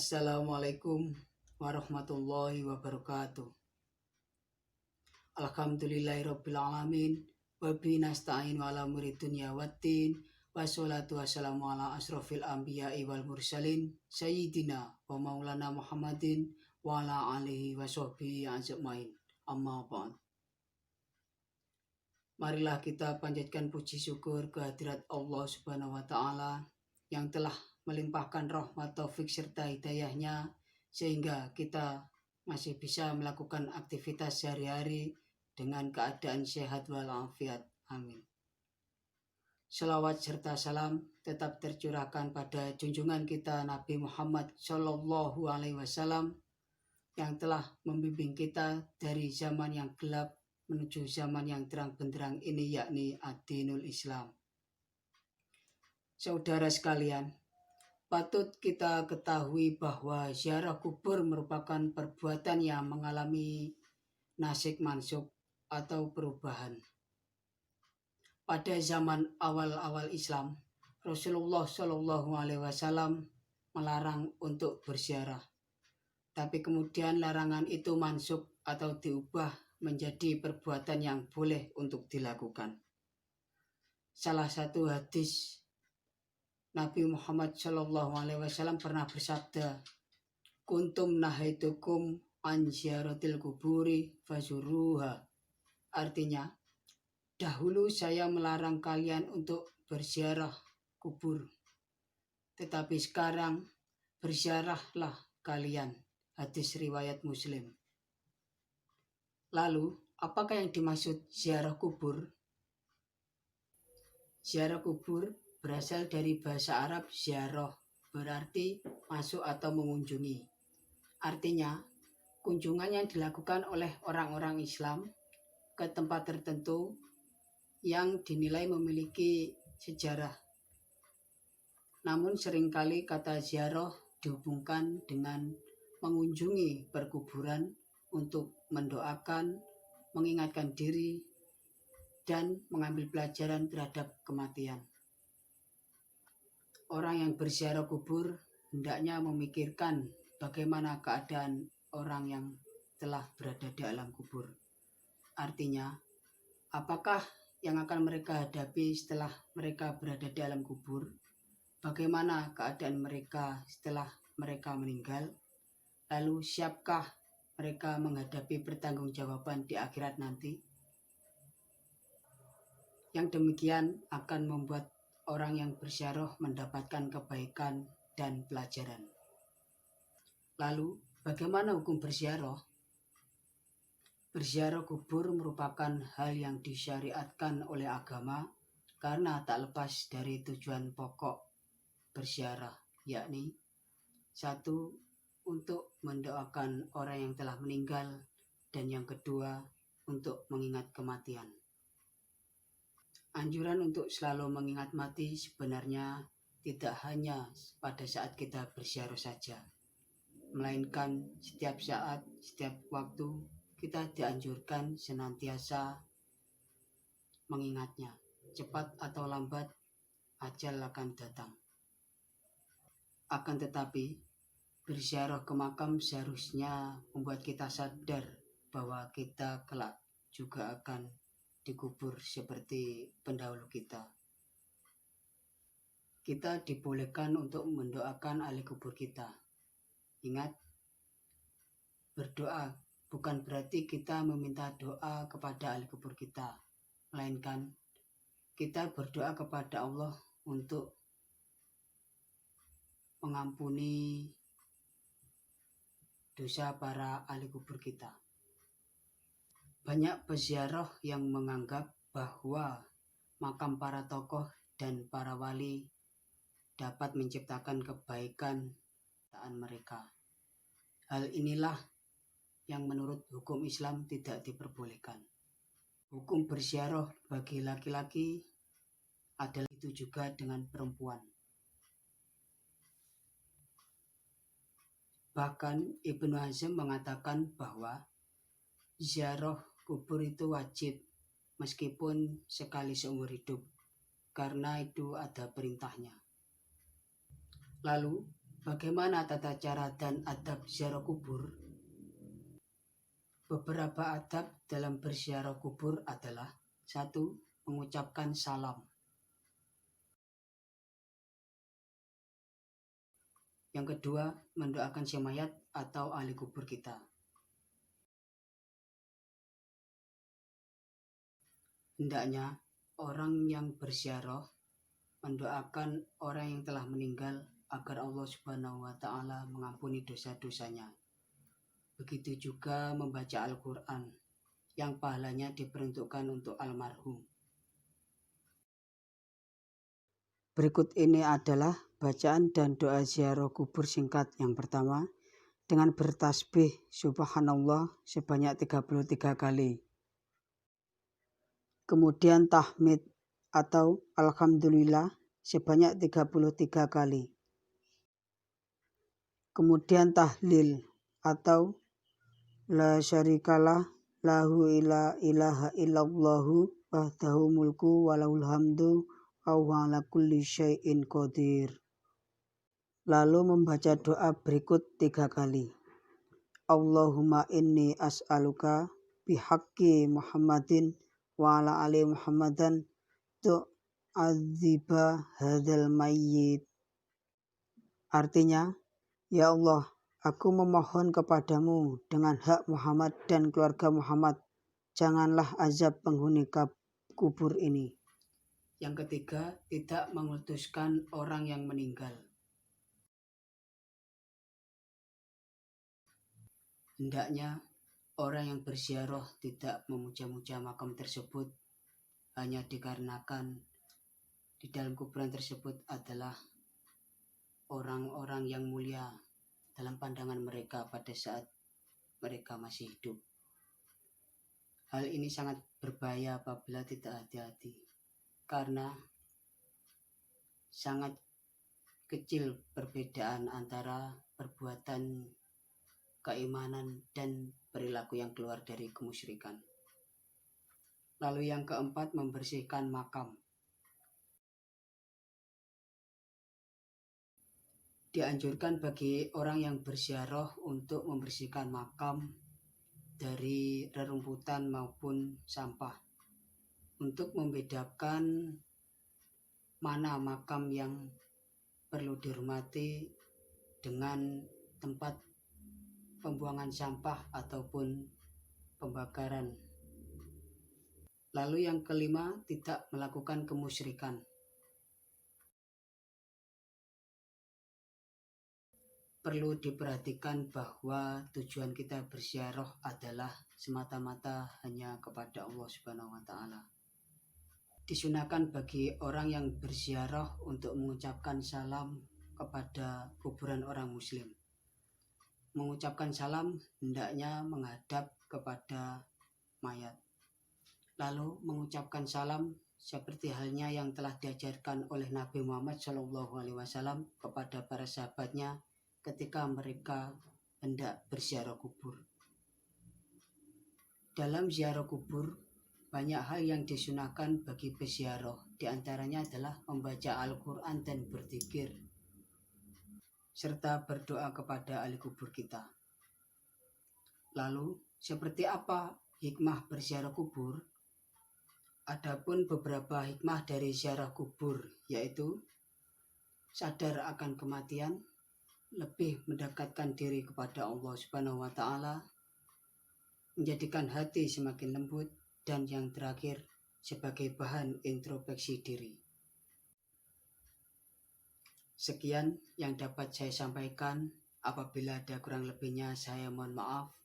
Assalamualaikum warahmatullahi wabarakatuh. Alhamdulillahirabbil alamin wa bihi nasta'in wa ala umuri dunya waddin wassalatu wassalamu ala asrofil anbiya'i wal mursalin sayyidina wa maulana Muhammadin wa ala alihi wa sahbihi ajmain. Amma ba'd. Marilah kita panjatkan puji syukur kehadirat Allah Subhanahu wa taala yang telah melimpahkan rahmat taufik serta hidayahnya sehingga kita masih bisa melakukan aktivitas sehari-hari dengan keadaan sehat walafiat. Amin. Selawat serta salam tetap tercurahkan pada junjungan kita Nabi Muhammad Shallallahu Alaihi Wasallam yang telah membimbing kita dari zaman yang gelap menuju zaman yang terang benderang ini, yakni ad-dinul Islam. Saudara sekalian, patut kita ketahui bahwa ziarah kubur merupakan perbuatan yang mengalami nasik mansuk atau perubahan. Pada zaman awal-awal Islam, Rasulullah Shallallahu Alaihi Wasallam melarang untuk berziarah. Tapi kemudian larangan itu mansuk atau diubah menjadi perbuatan yang boleh untuk dilakukan. Salah satu hadis Nabi Muhammad Shallallahu Alaihi Wasallam pernah bersabda, "Kuntum nahaitukum an ziyaratil kuburi fazuruha." Artinya, dahulu saya melarang kalian untuk berziarah kubur, tetapi sekarang berziarahlah kalian. Hadis riwayat Muslim. Lalu, apakah yang dimaksud ziarah kubur? Ziarah kubur berasal dari bahasa Arab ziarah, berarti masuk atau mengunjungi. Artinya, kunjungan yang dilakukan oleh orang-orang Islam ke tempat tertentu yang dinilai memiliki sejarah. Namun seringkali kata ziarah dihubungkan dengan mengunjungi perkuburan untuk mendoakan, mengingatkan diri, dan mengambil pelajaran terhadap kematian. Orang yang berziarah kubur hendaknya memikirkan bagaimana keadaan orang yang telah berada di alam kubur. Artinya, apakah yang akan mereka hadapi setelah mereka berada di alam kubur? Bagaimana keadaan mereka setelah mereka meninggal? Lalu siapkah mereka menghadapi pertanggungjawaban di akhirat nanti? Yang demikian akan membuat orang yang berziarah mendapatkan kebaikan dan pelajaran. Lalu, bagaimana hukum berziarah? Berziarah kubur merupakan hal yang disyariatkan oleh agama karena tak lepas dari tujuan pokok berziarah, yakni 1. Untuk mendoakan orang yang telah meninggal, dan yang kedua, untuk mengingat kematian. Anjuran untuk selalu mengingat mati sebenarnya tidak hanya pada saat kita berziarah saja, melainkan setiap saat, setiap waktu kita dianjurkan senantiasa mengingatnya. Cepat atau lambat, ajal akan datang. Akan tetapi, berziarah ke makam seharusnya membuat kita sadar bahwa kita kelak juga akan dikubur seperti pendahulu kita. Kita dibolehkan untuk mendoakan ahli kubur kita. Ingat, berdoa bukan berarti kita meminta doa kepada ahli kubur kita, melainkan kita berdoa kepada Allah untuk mengampuni dosa para ahli kubur kita. Banyak peziarah yang menganggap bahwa makam para tokoh dan para wali dapat menciptakan kebaikan mereka. Hal inilah yang menurut hukum Islam tidak diperbolehkan. Hukum berziarah bagi laki-laki adalah itu juga dengan perempuan. Bahkan Ibnu Hazm mengatakan bahwa ziarah kubur itu wajib meskipun sekali seumur hidup, karena itu ada perintahnya. Lalu, Bagaimana tata cara dan adab ziarah kubur? Beberapa adab dalam berziarah kubur adalah: 1. Mengucapkan salam. Yang kedua, mendoakan si mayat atau ahli kubur kita. Hendaknya orang yang berziarah mendoakan orang yang telah meninggal agar Allah Subhanahu wa Ta'ala mengampuni dosa-dosanya. Begitu juga membaca Al-Quran yang pahalanya diperuntukkan untuk almarhum. Berikut ini adalah bacaan dan doa ziarah kubur singkat. Yang pertama, dengan bertasbih subhanallah sebanyak 33 kali. Kemudian tahmid atau alhamdulillah sebanyak 33 kali. Kemudian tahlil atau la syarikalah lahu ilaha illallahu wahdahu mulku walahul hamdu wa huwa ala kulli syai'in qadir. Lalu membaca doa berikut 3 kali. Allahumma inni as'aluka bihaqqi Muhammadin wa ala ali Muhammadan tu'adziba hadzal mayyit. Artinya, ya Allah, aku memohon kepadamu dengan hak Muhammad dan keluarga Muhammad, janganlah azab penghuni kubur ini. Yang ketiga, tidak mengutuskan orang yang meninggal. Hendaknya orang yang berziarah tidak memuja-muja makam tersebut hanya dikarenakan di dalam kuburan tersebut adalah orang-orang yang mulia dalam pandangan mereka pada saat mereka masih hidup. Hal ini sangat berbahaya apabila tidak hati-hati, karena sangat kecil perbedaan antara perbuatan keimanan dan perilaku yang keluar dari kemusyrikan. Lalu yang keempat, membersihkan makam. Dianjurkan bagi orang yang berziarah untuk membersihkan makam dari rerumputan maupun sampah, untuk membedakan mana makam yang perlu dihormati dengan tempat pembuangan sampah ataupun pembakaran. Lalu yang kelima, tidak melakukan kemusyrikan. Perlu diperhatikan bahwa tujuan kita berziarah adalah semata-mata hanya kepada Allah Subhanahu wa Ta'ala. Disunahkan bagi orang yang berziarah untuk mengucapkan salam kepada kuburan orang muslim. Mengucapkan salam hendaknya menghadap kepada mayat. Lalu mengucapkan salam seperti halnya yang telah diajarkan oleh Nabi Muhammad SAW kepada para sahabatnya ketika mereka hendak berziarah kubur. Dalam ziarah kubur, banyak hal yang disunahkan bagi peziarah. Di antaranya adalah membaca Al-Quran dan berzikir, serta berdoa kepada ahli kubur kita. Lalu, seperti apa hikmah berziarah kubur? Adapun beberapa hikmah dari ziarah kubur, yaitu sadar akan kematian, lebih mendekatkan diri kepada Allah Subhanahu wa Ta'ala, menjadikan hati semakin lembut, dan yang terakhir sebagai bahan introspeksi diri. Sekian yang dapat saya sampaikan. Apabila ada kurang lebihnya saya mohon maaf.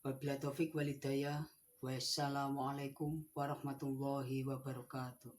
Wabillahi taufik wal hidayah. Wassalamualaikum warahmatullahi wabarakatuh.